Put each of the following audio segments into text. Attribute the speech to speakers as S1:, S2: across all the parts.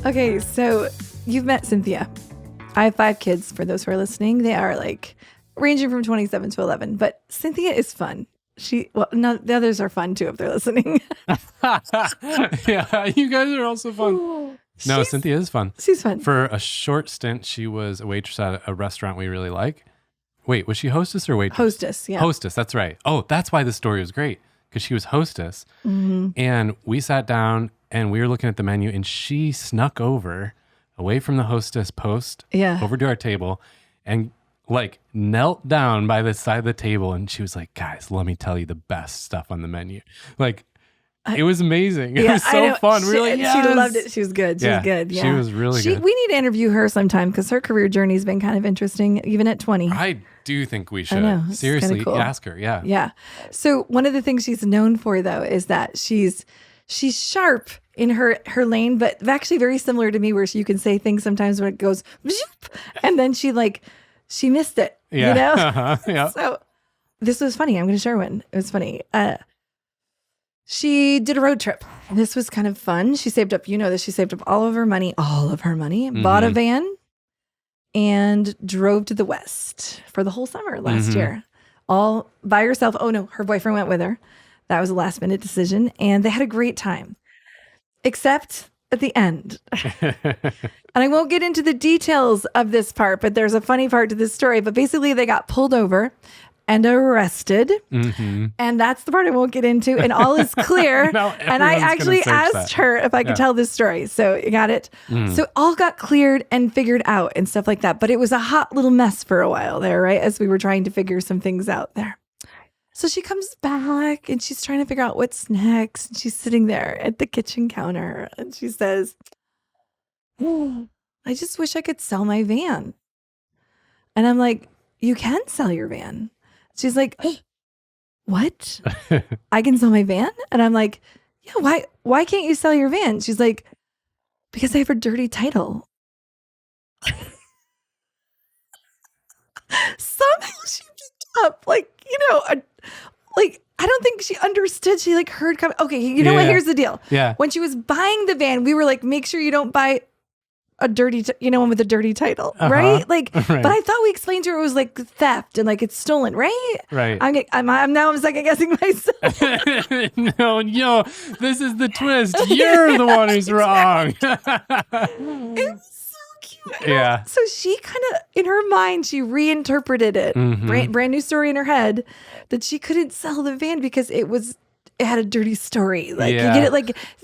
S1: Okay, so you've met Cynthia. I have 5 kids for those who are listening. They are like ranging from 27 to 11, but Cynthia is fun. No, the others are fun too if they're listening.
S2: Yeah, you guys are also fun. No, Cynthia is fun.
S1: She's fun.
S2: For a short stint, she was a waitress at a restaurant we really like. Wait, was she hostess or waitress?
S1: Hostess, yeah.
S2: Hostess, that's right. Oh, that's why the story was great, because she was hostess. Mm-hmm. And we sat down and we were looking at the menu, and she snuck away from the hostess post, over to our table, and like knelt down by the side of the table, and she was like, guys, let me tell you the best stuff on the menu. Like, it was amazing. It was so fun. We were like, yes.
S1: She loved it. She was good. She was good. Yeah.
S2: She was really good.
S1: We need to interview her sometime because her career journey has been kind of interesting, even at 20.
S2: I do think we should.
S1: I know.
S2: Seriously,
S1: cool.
S2: ask her. Yeah.
S1: Yeah. So one of the things she's known for, though, is that she's sharp in her lane, but actually very similar to me, where you can say things sometimes when it goes, and then she missed it.
S2: Yeah.
S1: You know?
S2: Uh-huh. Yeah.
S1: So this was funny. I'm going to share one. It was funny. She did a road trip. This was kind of fun. She saved up, she saved up all of her money, bought a van, and drove to the West for the whole summer last year, all by herself. Oh no, her boyfriend went with her. That was a last minute decision, and they had a great time, except at the end. And I won't get into the details of this part, but there's a funny part to this story. But basically, they got pulled over and arrested. Mm-hmm. And that's the part I won't get into. And all is clear. And I actually asked her if I could tell this story. So you got it. So all got cleared and figured out and stuff like that. But it was a hot little mess for a while there, right? As we were trying to figure some things out there. So she comes back and she's trying to figure out what's next. And she's sitting there at the kitchen counter and she says, I just wish I could sell my van. And I'm like, you can sell your van. She's like, what? I can sell my van? And I'm like, yeah, why can't you sell your van? She's like, because I have a dirty title. Somehow she picked up, I don't think she understood. She heard coming. Okay, you know what? Here's the deal.
S2: Yeah.
S1: When she was buying the van, we were like, make sure you don't buy a dirty, one with a dirty title, right?
S2: Right.
S1: But I thought we explained to her it was like theft and it's stolen, right?
S2: Right.
S1: I'm second guessing myself.
S2: No, this is the twist. You're the one who's wrong.
S1: It was so cute.
S2: Yeah.
S1: So she kind of, in her mind, she reinterpreted it.
S2: Mm-hmm.
S1: Brand new story in her head that she couldn't sell the van because it had a dirty story. You get it?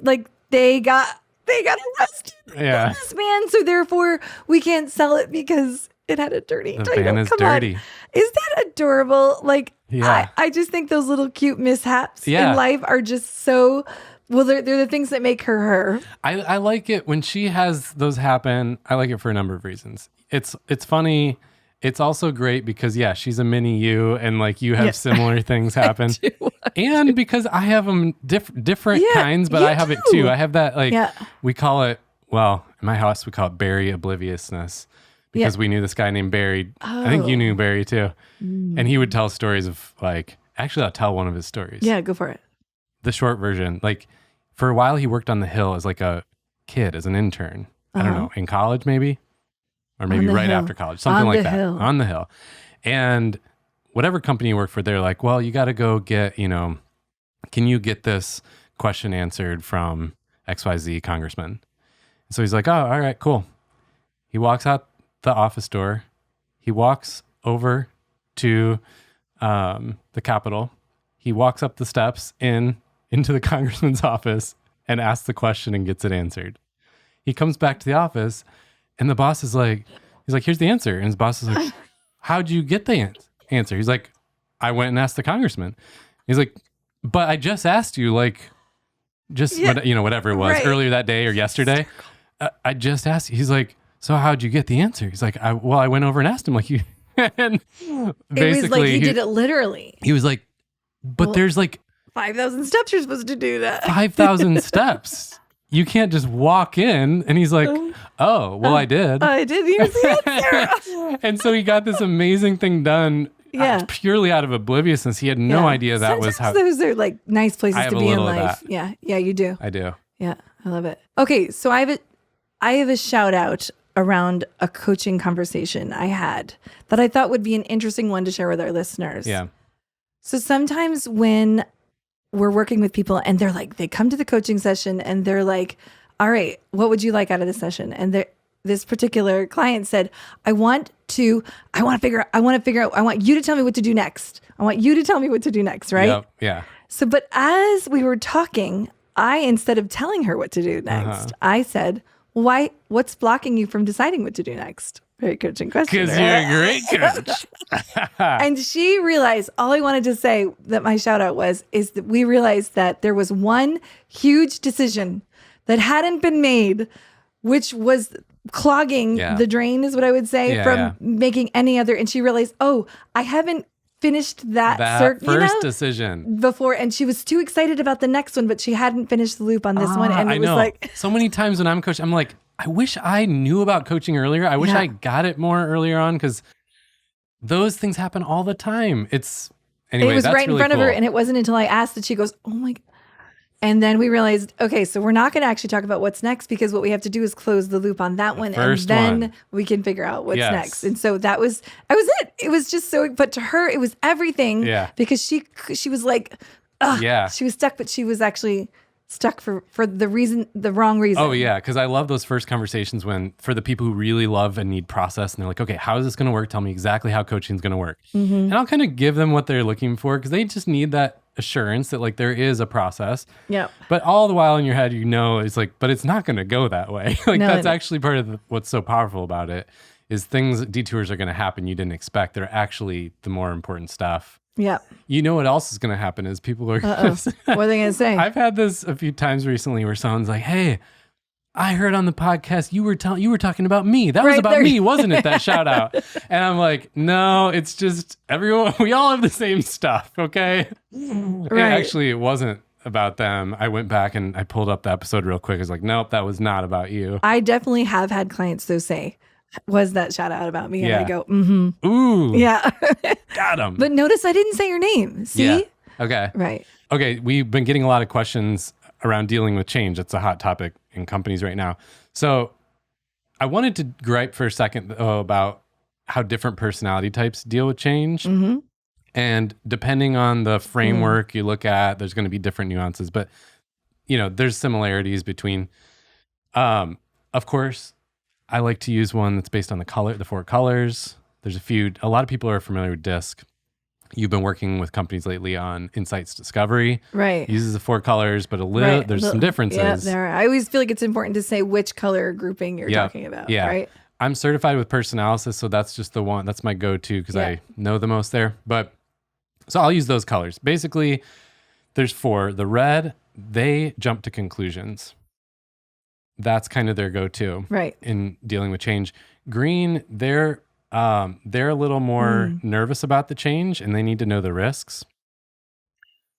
S1: Like they got arrested.
S2: Yeah.
S1: This van, so therefore we can't sell it because it had a dirty title.
S2: The van is dirty.
S1: Is that adorable?
S2: Yeah.
S1: I just think those little cute mishaps
S2: Yeah.
S1: in life are just so. Well, they're the things that make her.
S2: I like it when she has those happen. I like it for a number of reasons. It's funny. It's also great because she's a mini you, and you have similar things happen. And because I have them different kinds, but I have it too. I have that we call it, well, in my house we call it Barry obliviousness, because we knew this guy named Barry. I think you knew Barry too. And he would tell stories of actually I'll tell one of his stories.
S1: Yeah, go for it.
S2: The short version, for a while he worked on the Hill as a kid, as an intern. I don't know, in college maybe? Or maybe right after college, something like that. On the Hill. And whatever company you work for, they're like, well, you got to go get, can you get this question answered from XYZ congressman? So he's like, oh, all right, cool. He walks out the office door. He walks over to the Capitol. He walks up the steps into the congressman's office and asks the question and gets it answered. He comes back to the office. And the boss is like, here's the answer. And his boss is like, how'd you get the answer? He's like, I went and asked the congressman. He's like, but I just asked you, whatever it was, earlier that day or yesterday. I just asked you. He's like, so how'd you get the answer? He's like, I went over and asked him you. And basically,
S1: it was like he did it literally.
S2: He was like, but there's
S1: 5,000 steps you're supposed to do that.
S2: 5,000 steps. You can't just walk in. And he's like, oh, well, I did.
S1: I did. Here's the answer.
S2: And so he got this amazing thing done purely out of obliviousness. He had no idea that
S1: Sometimes
S2: was how.
S1: Those are nice places to be in life.
S2: That.
S1: Yeah, you do.
S2: I do.
S1: Yeah, I love it. Okay, so I have I have a shout out around a coaching conversation I had that I thought would be an interesting one to share with our listeners.
S2: Yeah.
S1: So sometimes when we're working with people and they're like, they come to the coaching session and they're like, all right, what would you like out of the session? And this particular client said, I want you to tell me what to do next. I want you to tell me what to do next, right?
S2: Yep. Yeah.
S1: So, but as we were talking, instead of telling her what to do next, I said, what's blocking you from deciding what to do next? Very coaching question.
S2: Because you're a great coach.
S1: And she realized, all I wanted to say that my shout out is that we realized that there was one huge decision that hadn't been made, which was clogging the drain, is what I would say, from making any other. And she realized, I haven't finished that
S2: first decision
S1: before, and she was too excited about the next one, but she hadn't finished the loop on this one. And it was like
S2: so many times when I'm coaching, I'm like, I wish I knew about coaching earlier. I wish I got it more earlier on, because those things happen all the time. It was
S1: right in front of
S2: cool.
S1: her, and it wasn't until I asked that she goes, oh my God. And then we realized, okay, so we're not going to actually talk about what's next, because what we have to do is close the loop on that one, and then we can figure out what's next. And so that was it. It was just so, but to her, it was everything.
S2: Yeah.
S1: Because she was like, she was stuck, but she was actually stuck for the wrong reason.
S2: Oh yeah, because I love those first conversations for the people who really love and need process, and they're like, okay, how is this going to work? Tell me exactly how coaching is going to work. Mm-hmm. And I'll kind of give them what they're looking for, because they just need that assurance that like there is a process.
S1: Yeah.
S2: But all the while in your head, it's like, but it's not going to go that way. That's actually part of what's so powerful about it, is detours are going to happen you didn't expect. They're actually the more important stuff.
S1: Yeah.
S2: You know what else is going to happen is people are
S1: what are they going to say?
S2: I've had this a few times recently where someone's like, hey, I heard on the podcast you were talking about me. That was about me, wasn't it? That shout out. And I'm like, no, it's just everyone. We all have the same stuff, okay? Right. It wasn't about them. I went back and I pulled up the episode real quick. I was like, nope, that was not about you.
S1: I definitely have had clients though say, was that shout out about me? And I go, mm-hmm.
S2: Ooh.
S1: Yeah.
S2: Got him.
S1: But notice I didn't say your name. See?
S2: Yeah. Okay.
S1: Right.
S2: Okay. We've been getting a lot of questions around dealing with change. It's a hot topic in companies right now. So I wanted to gripe for a second about how different personality types deal with change. Mm-hmm. And depending on the framework you look at, there's going to be different nuances. But, there's similarities between, of course, I like to use one that's based on the 4 colors. There's a lot of people are familiar with DISC. You've been working with companies lately on insights discovery.
S1: Right.
S2: Uses the 4 colors, but there's some differences.
S1: Yeah, there are. I always feel like it's important to say which color grouping you're talking about.
S2: Yeah.
S1: Right.
S2: I'm certified with Personalysis, so that's just the one. That's my go-to because I know the most there. But so I'll use those colors. Basically, there's 4. The red, they jump to conclusions. That's kind of their go-to in dealing with change. Green, they're a little more nervous about the change, and they need to know the risks.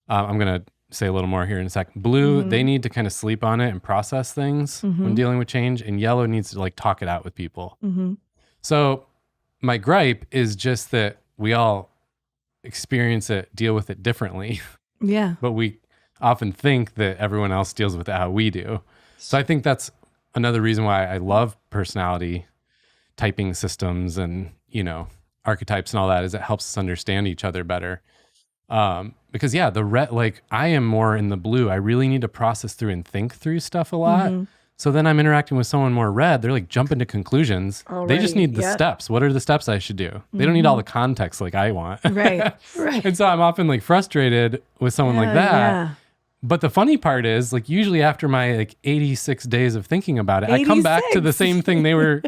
S2: I'm going to say a little more here in a second. Blue, they need to kind of sleep on it and process things when dealing with change, and yellow needs to like talk it out with people. Mm-hmm. So my gripe is just that we all experience it, deal with it differently.
S1: Yeah.
S2: But we often think that everyone else deals with it how we do. So I think that's another reason why I love personality typing systems and, archetypes and all that, is it helps us understand each other better. Because the red, I am more in the blue. I really need to process through and think through stuff a lot. Mm-hmm. So then I'm interacting with someone more red. They're like jumping to conclusions. They just need the steps. What are the steps I should do? They don't need all the context like I want.
S1: Right.
S2: And so I'm often frustrated with someone like that. Yeah. But the funny part is, usually after my 86 days of thinking about it, 86? I come back to the same thing they were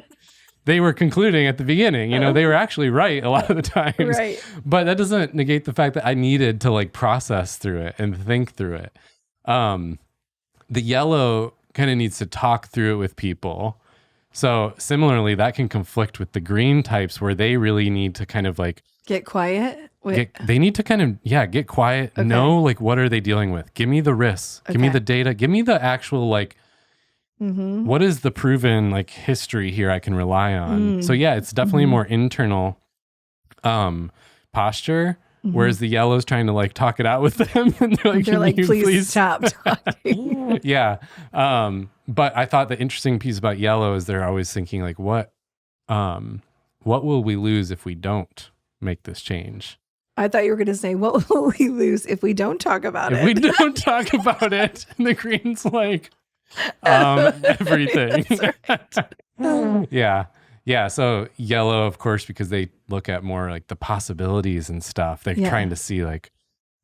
S2: concluding at the beginning. They were actually right a lot of the times.
S1: Right.
S2: But that doesn't negate the fact that I needed to process through it and think through it. The yellow kind of needs to talk through it with people. So similarly, that can conflict with the green types, where they really need to kind of
S1: get quiet.
S2: They need to kind of, get quiet. Okay. Know, what are they dealing with? Give me the risks. Okay. Give me the data. Give me the actual, what is the proven, history here I can rely on? So, it's definitely a more internal posture Whereas the yellow's trying to like talk it out with them. And they're like,
S1: They're like, please stop talking.
S2: Yeah. But I thought the interesting piece about yellow is they're always thinking like, what will we lose if we don't make this change?
S1: I thought you were going to say, what will we lose if we don't talk about it?
S2: If we don't talk about it. And the green's like, everything.
S1: Right.
S2: Yeah. Yeah. So yellow, of course, because they look at more like the possibilities and stuff. They're trying to see like,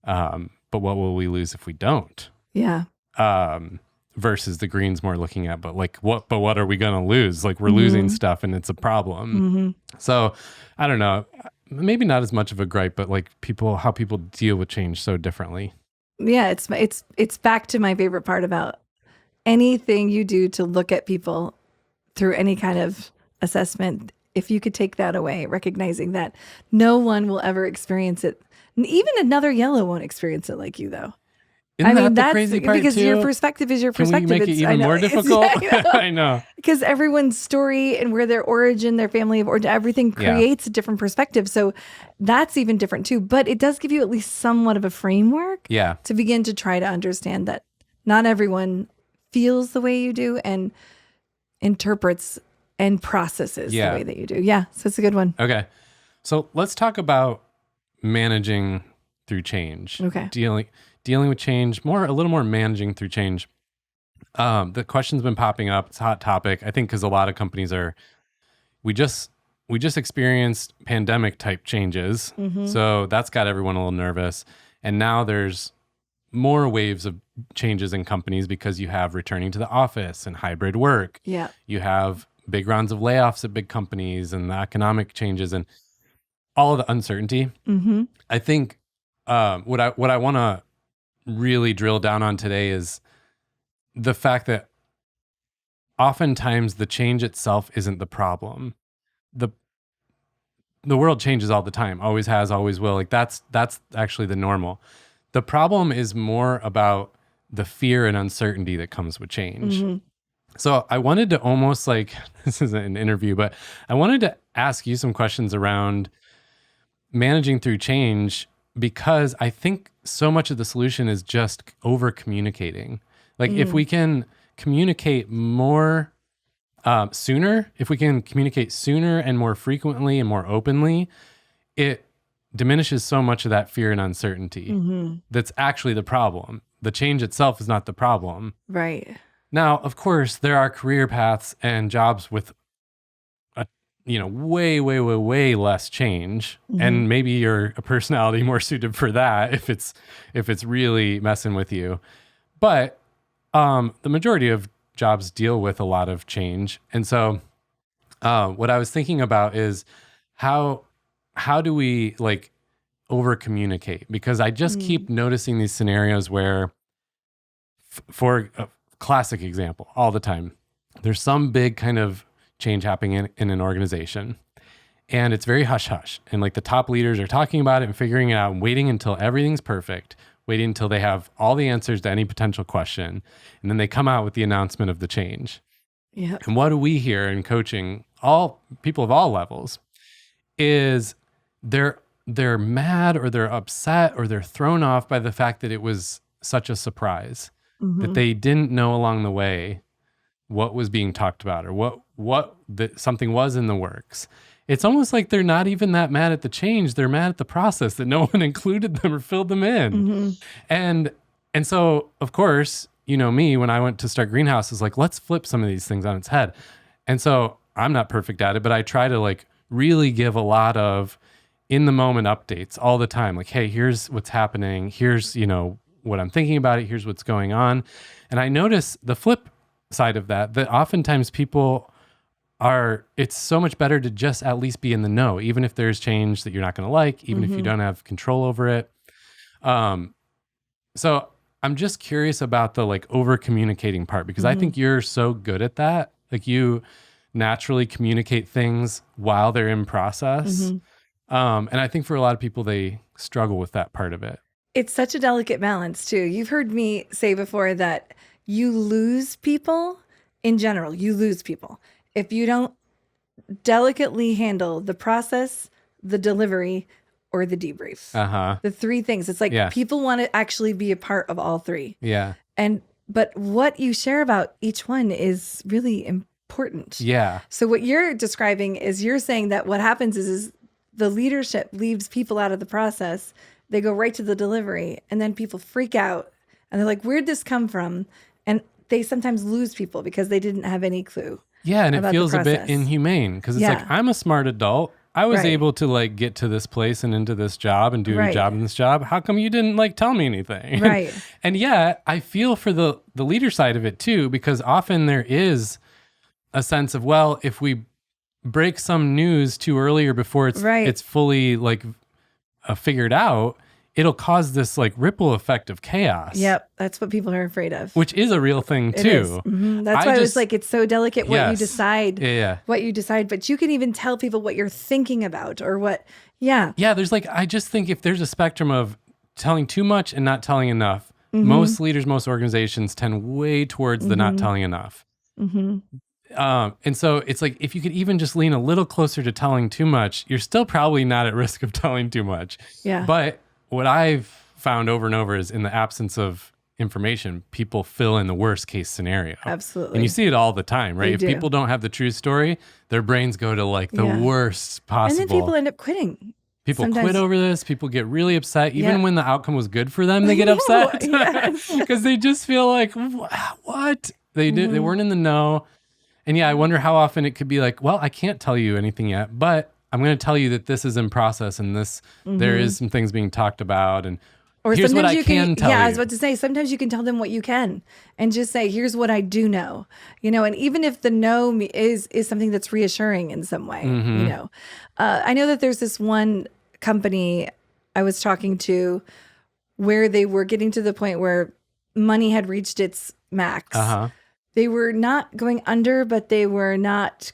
S2: but what will we lose if we don't?
S1: Yeah.
S2: Versus the green's more looking at, but what are we going to lose? Like we're losing stuff and it's a problem. So I don't know, maybe not as much of a gripe, but like how people deal with change so differently.
S1: Yeah. It's back to my favorite part about anything you do to look at people through any kind of assessment. If you could take that away, recognizing that no one will ever experience it. Even another yellow won't experience it like you, though.
S2: Isn't that the crazy part
S1: because
S2: too?
S1: Your perspective is your perspective.
S2: Can we make it even more difficult? I know.
S1: Because everyone's story and where their origin, their family of origin, everything creates a different perspective. So that's even different too. But it does give you at least somewhat of a framework to begin to try to understand that not everyone feels the way you do and interprets and processes the way that you do. Yeah. So it's a good one.
S2: Okay. So let's talk about managing through change.
S1: Okay.
S2: Dealing with change, a little more managing through change. The question's been popping up. It's a hot topic. I think because a lot of companies we just experienced pandemic type changes. So that's got everyone a little nervous. And now there's more waves of changes in companies because you have returning to the office and hybrid work.
S1: Yeah.
S2: You have big rounds of layoffs at big companies and the economic changes and all of the uncertainty. I think what I want to really drill down on today is the fact that oftentimes the change itself isn't the problem. The world changes all the time, always has, always will. Like that's actually the normal. The problem is more about the fear and uncertainty that comes with change. So I wanted to almost like, this isn't an interview, but I wanted to ask you some questions around managing through change, because I think so much of the solution is just over communicating. Like if we can communicate more sooner, if we can communicate sooner and more frequently and more openly, it diminishes so much of that fear and uncertainty. That's actually the problem. The change itself is not the problem.
S1: Right.
S2: Now, of course, there are career paths and jobs with way, way, way, way less change. And maybe you're a personality more suited for that if it's really messing with you. But the majority of jobs deal with a lot of change. And so what I was thinking about is how do we like over communicate? Because I just keep noticing these scenarios where, for a classic example, all the time, there's some big kind of change happening in an organization, and it's very hush hush. And like the top leaders are talking about it and figuring it out and waiting until everything's perfect, waiting until they have all the answers to any potential question. And then they come out with the announcement of the change.
S1: Yeah.
S2: And what do we hear in coaching, all people of all levels, is they're mad or they're upset or they're thrown off by the fact that it was such a surprise, that they didn't know along the way what was being talked about or something was in the works. It's almost like they're not even that mad at the change. They're mad at the process that no one included them or filled them in. And so, of course, me, when I went to start Greenhouse, is like, let's flip some of these things on its head. And so I'm not perfect at it, but I try to like really give a lot of in the moment updates all the time. Like, hey, here's what's happening. Here's, what I'm thinking about it. Here's what's going on. And I notice the flip side of that oftentimes people it's so much better to just at least be in the know, even if there's change that you're not going to like, even if you don't have control over it. So I'm just curious about the like over communicating part, because I think you're so good at that. Like you naturally communicate things while they're in process. And I think for a lot of people, they struggle with that part of it.
S1: It's such a delicate balance too. You've heard me say before that you lose people in general. You lose people if you don't delicately handle the process, the delivery, or the debrief.
S2: Uh-huh.
S1: The three things. It's like people want to actually be a part of all three.
S2: Yeah.
S1: But what you share about each one is really important.
S2: Yeah.
S1: So what you're describing is you're saying that what happens is the leadership leaves people out of the process. They go right to the delivery, and then people freak out and they're like, where'd this come from? And they sometimes lose people because they didn't have any clue.
S2: Yeah. And it feels a bit inhumane because it's like, I'm a smart adult. I was able to like get to this place and into this job and do a job in this job. How come you didn't like tell me anything?
S1: Right.
S2: And yeah, I feel for the leader side of it too, because often there is a sense of, well, if we break some news too early or before it's fully like figured out, it'll cause this like ripple effect of chaos.
S1: Yep. That's what people are afraid of.
S2: Which is a real thing too.
S1: It is. Mm-hmm. That's why I was like, it's so delicate what you decide.
S2: Yeah.
S1: What you decide, but you can even tell people what you're thinking about or what. Yeah.
S2: Yeah. There's like, I just think if there's a spectrum of telling too much and not telling enough, most leaders, most organizations tend way towards the not telling enough. Mm-hmm. And so it's like, if you could even just lean a little closer to telling too much, you're still probably not at risk of telling too much.
S1: Yeah.
S2: But what I've found over and over is in the absence of information, people fill in the worst case scenario.
S1: Absolutely.
S2: And you see it all the time, right? If people don't have the true story, their brains go to like the worst possible.
S1: And then people end up quitting.
S2: People quit over this. People get really upset. Even when the outcome was good for them, they get upset because they just feel like, what? They did. They weren't in the know. And yeah, I wonder how often it could be like, well, I can't tell you anything yet, but I'm going to tell you that this is in process and this, there is some things being talked about. And or here's what I can tell you.
S1: Yeah, I was about to say, sometimes you can tell them what you can and just say, here's what I do know, you know, and even if the no is something that's reassuring in some way, you know. I know that there's this one company I was talking to where they were getting to the point where money had reached its max. They were not going under, but they were not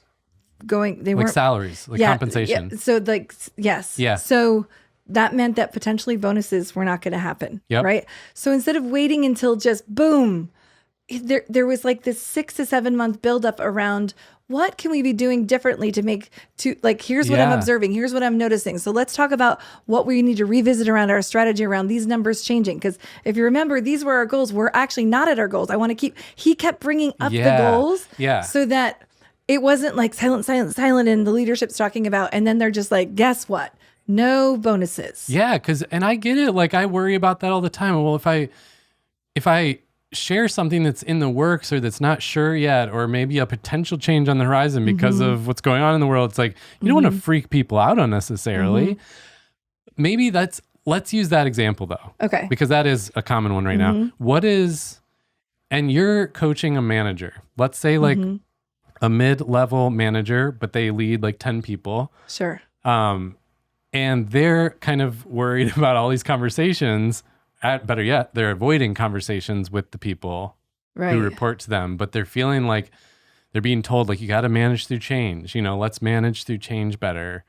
S1: going, they weren't
S2: salaries, like compensation.
S1: Yeah. So like, yes.
S2: Yeah.
S1: So that meant that potentially bonuses were not going to happen. Right. So instead of waiting until just boom, there was like this 6 to 7 month buildup around what can we be doing differently to make here's what I'm observing. Here's what I'm noticing. So let's talk about what we need to revisit around our strategy around these numbers changing. Because if you remember, these were our goals. We're actually not at our goals. He kept bringing up the goals so that it wasn't like silent, and the leadership's talking about, and then they're just like, guess what? No bonuses.
S2: Yeah. And I get it. Like I worry about that all the time. Well, if I share something that's in the works or that's not sure yet, or maybe a potential change on the horizon because of what's going on in the world, it's like, you don't want to freak people out unnecessarily. Maybe let's use that example though.
S1: Okay.
S2: Because that is a common one right now. And you're coaching a manager, let's say like a mid-level manager, but they lead like 10 people.
S1: Sure.
S2: And they're kind of worried about all these conversations. Better yet, they're avoiding conversations with the people who report to them, but they're feeling like they're being told like, you got to manage through change, you know, let's manage through change better.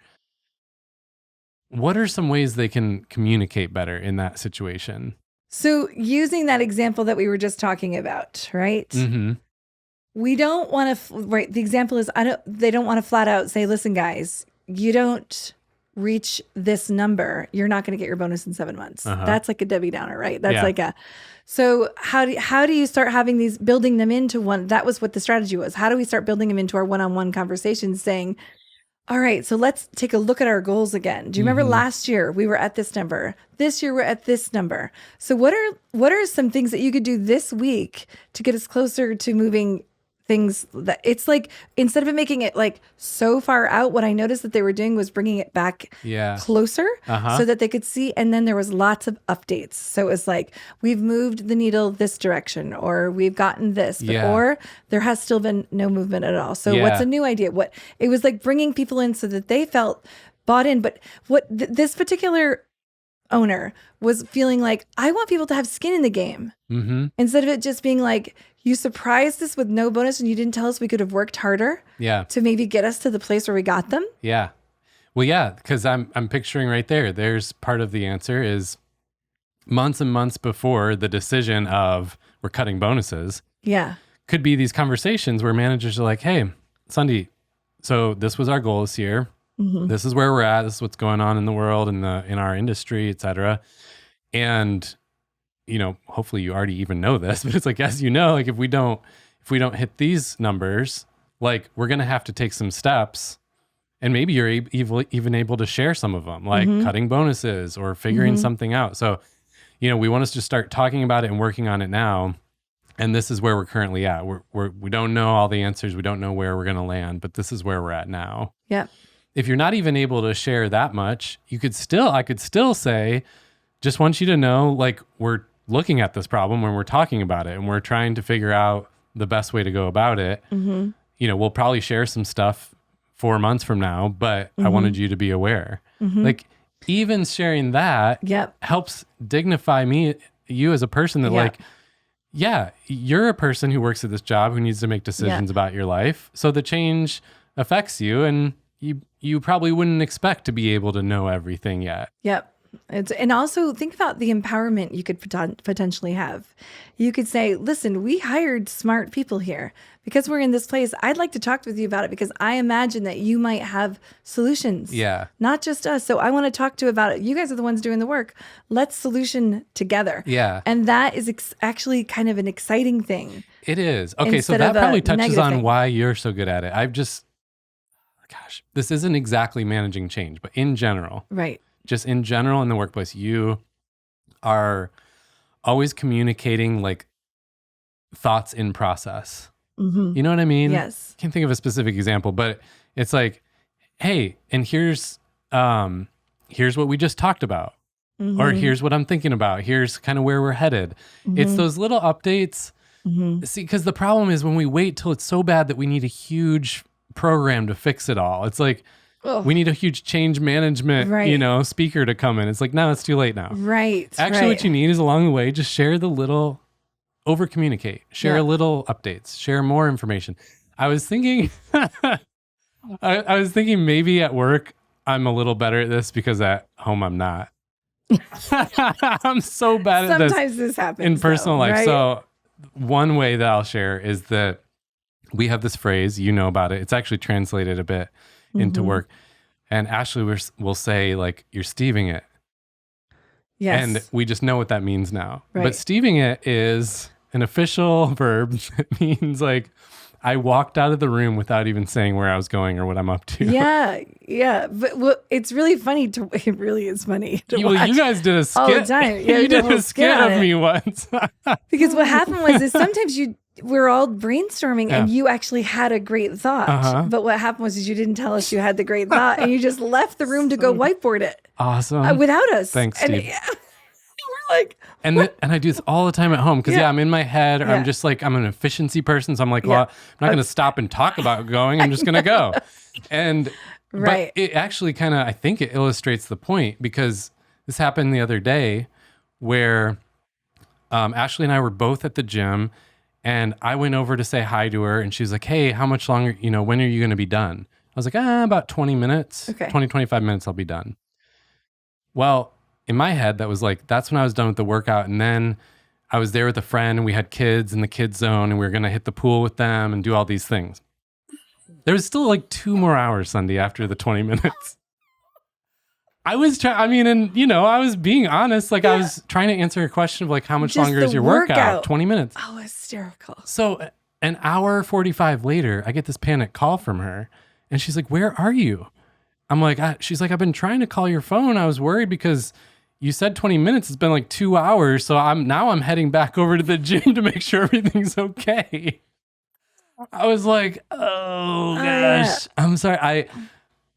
S2: What are some ways they can communicate better in that situation?
S1: So using that example that we were just talking about, right? We don't want to, the example is, they don't want to flat out say, listen guys, you don't reach this number, you're not going to get your bonus in 7 months. That's like a Debbie Downer, right? That's so how do you start having these, building them into one? That was what the strategy was. How do we start building them into our one-on-one conversations saying, all right, so let's take a look at our goals again. Do you remember last year we were at this number? This year we're at this number. So what are some things that you could do this week to get us closer to moving things that it's like, instead of making it like so far out, what I noticed that they were doing was bringing it back closer so that they could see. And then there was lots of updates. So it was like, we've moved the needle this direction, or we've gotten this, or there has still been no movement at all. So what's a new idea? It was like bringing people in so that they felt bought in. But what this particular owner was feeling like, I want people to have skin in the game instead of it just being like, you surprised us with no bonus and you didn't tell us we could have worked harder to maybe get us to the place where we got them. Yeah.
S2: Well, yeah, because I'm picturing right there, there's part of the answer is months and months before the decision of we're cutting bonuses.
S1: Yeah.
S2: Could be these conversations where managers are like, hey, Sunday, so this was our goal this year. This is where we're at. This is what's going on in the world, in our industry, et cetera. And, hopefully you already even know this, but it's like, as you know, like if we don't hit these numbers, like we're going to have to take some steps, and maybe you're even able to share some of them, like cutting bonuses or figuring something out. So, we want us to start talking about it and working on it now. And this is where we're currently at. We don't know all the answers. We don't know where we're going to land, but this is where we're at now.
S1: Yep.
S2: If you're not even able to share that much, I could still say, just want you to know, like, we're looking at this problem when we're talking about it, and we're trying to figure out the best way to go about it. We'll probably share some stuff 4 months from now, but I wanted you to be aware. Like, even sharing that helps dignify you as a person that like, yeah, you're a person who works at this job who needs to make decisions about your life. So the change affects you, and you probably wouldn't expect to be able to know everything yet.
S1: Yep. And also think about the empowerment you could potentially have. You could say, listen, we hired smart people here because we're in this place. I'd like to talk with you about it because I imagine that you might have solutions.
S2: Yeah.
S1: Not just us. So I want to talk to you about it. You guys are the ones doing the work. Let's solution together.
S2: Yeah.
S1: And that is actually kind of an exciting thing.
S2: It is. Okay. So that probably touches on why you're so good at it. This isn't exactly managing change, but in general.
S1: Right.
S2: Just in general in the workplace, you are always communicating like thoughts in process. You know what I mean?
S1: Yes.
S2: Can't think of a specific example, but it's like, hey, and here's what we just talked about. Or here's what I'm thinking about. Here's kind of where we're headed. It's those little updates. See, because the problem is when we wait till it's so bad that we need a huge program to fix it all. It's like, we need a huge change management, speaker to come in. It's like, no, it's too late now.
S1: Right.
S2: Actually, what you need is along the way, just share the little, over communicate, share a little updates, share more information. I was thinking, I was thinking maybe at work, I'm a little better at this because at home, I'm not. I'm so bad at this.
S1: Sometimes this happens
S2: in personal life.
S1: Right?
S2: So one way that I'll share is that we have this phrase, you know about it. It's actually translated a bit into work. And Ashley will say, like, you're Steving it.
S1: Yes.
S2: And we just know what that means now.
S1: Right.
S2: But Steving it is an official verb that means, like, I walked out of the room without even saying where I was going or what I'm up to.
S1: Yeah. Yeah. But it's really funny it really is funny to watch.
S2: You guys did a skit.
S1: All the time. Yeah,
S2: you did a skit of me once.
S1: Because what happened was sometimes we're all brainstorming and you actually had a great thought. But what happened was you didn't tell us you had the great thought and you just left the room to go whiteboard it.
S2: Awesome.
S1: Without us.
S2: Thanks, Steve.
S1: We're like,
S2: and I do this all the time at home because I'm in my head. Or I'm just like, I'm an efficiency person. So I'm like, well, I'm not going to stop and talk about going. I'm just going to go. And but it actually kind of, I think it illustrates the point because this happened the other day where Ashley and I were both at the gym. And I went over to say hi to her and she was like, hey, how much longer, when are you going to be done? I was like, about 20 minutes, 20, 25 minutes, I'll be done. Well, in my head, that was like, that's when I was done with the workout. And then I was there with a friend and we had kids in the kids zone and we were going to hit the pool with them and do all these things. There was still like 2 more hours, Sunday, after the 20 minutes. I was I was being honest. Like I was trying to answer a question of like, how much longer is your workout? 20 minutes.
S1: Oh, hysterical.
S2: So an hour 45 later, I get this panic call from her and she's like, where are you? I'm like, she's like, I've been trying to call your phone. I was worried because you said 20 minutes. It's been like 2 hours. So I'm heading back over to the gym to make sure everything's okay. I was like, oh gosh, I'm sorry.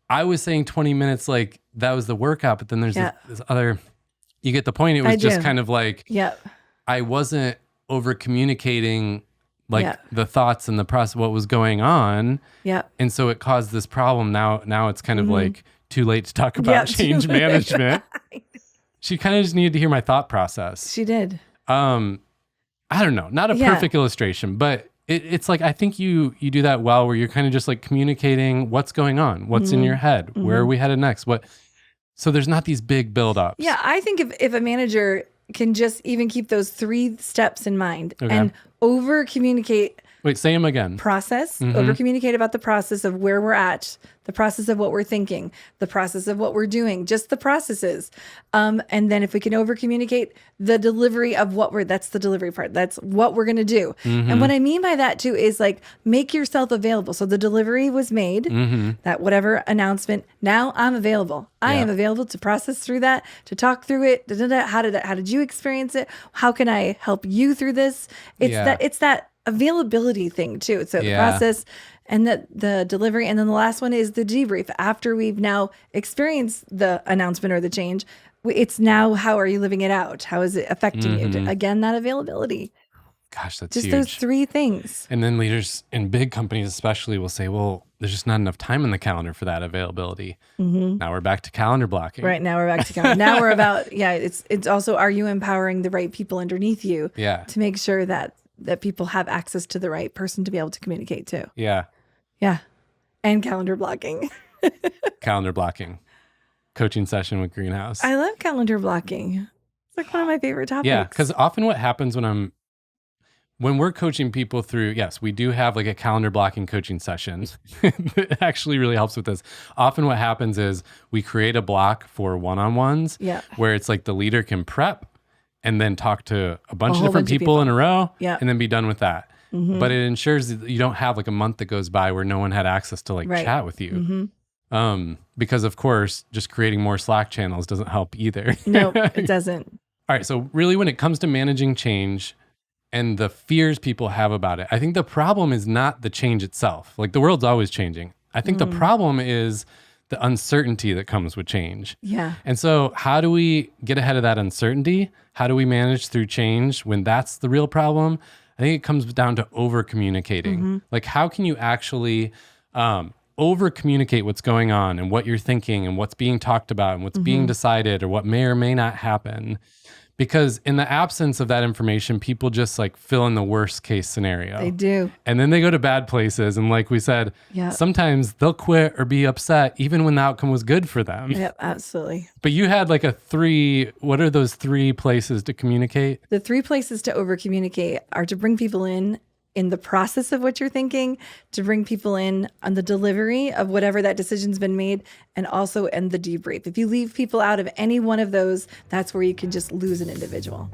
S2: I was saying 20 minutes, like that was the workout, but then there's this other, you get the point. It was just kind of like, I wasn't over communicating like the thoughts and the process, what was going on. Yeah. And so it caused this problem. Now it's kind of like too late to talk about change management. She kind of just needed to hear my thought process.
S1: She did.
S2: I don't know, not a perfect illustration, but it's like, I think you do that well, where you're kind of just like communicating what's going on, what's in your head, where are we headed next? So there's not these big buildups.
S1: Yeah. I think if a manager can just even keep those 3 steps in mind and over communicate
S2: Wait, say them again.
S1: Process, over communicate about the process of where we're at, the process of what we're thinking, the process of what we're doing, just the processes. And then if we can over communicate the delivery of that's the delivery part. That's what we're going to do. And what I mean by that too is like, make yourself available. So the delivery was made, that whatever announcement, now I'm available. I am available to process through that, to talk through it. How did you experience it? How can I help you through this? It's that availability thing too. So the process and the delivery. And then the last one is the debrief. After we've now experienced the announcement or the change, it's now, how are you living it out? How is it affecting you? Again, that availability.
S2: Gosh, that's
S1: just
S2: huge.
S1: Those three things.
S2: And then leaders in big companies especially will say, well, there's just not enough time in the calendar for that availability. Now we're back to calendar blocking.
S1: Right, now we're back to calendar. Now we're about, it's also, are you empowering the right people underneath you to make sure that people have access to the right person to be able to communicate to.
S2: Yeah.
S1: Yeah. And calendar blocking.
S2: Calendar blocking. Coaching session with Greenhouse.
S1: I love calendar blocking. It's like one of my favorite topics.
S2: Yeah, because often what happens when we're coaching people through, yes, we do have like a calendar blocking coaching session. It actually really helps with this. Often what happens is we create a block for one-on-ones where it's like the leader can prep and then talk to a bunch of different people in a row and then be done with that. But it ensures that you don't have like a month that goes by where no one had access to like chat with you. Because of course, just creating more Slack channels doesn't help either.
S1: No, it doesn't.
S2: All right. So really when it comes to managing change and the fears people have about it, I think the problem is not the change itself. Like the world's always changing. I think the problem is the uncertainty that comes with change.
S1: Yeah.
S2: And so how do we get ahead of that uncertainty? How do we manage through change when that's the real problem? I think it comes down to over communicating. Like how can you actually over communicate what's going on and what you're thinking and what's being talked about and what's being decided or what may or may not happen? Because in the absence of that information, people just like fill in the worst case scenario.
S1: They do.
S2: And then they go to bad places. And like we said, sometimes they'll quit or be upset even when the outcome was good for them.
S1: Yep, absolutely.
S2: But you had like what are those 3 places to communicate?
S1: The 3 places to over communicate are to bring people in the process of what you're thinking, to bring people in on the delivery of whatever that decision's been made, and also in the debrief. If you leave people out of any one of those, that's where you can just lose an individual.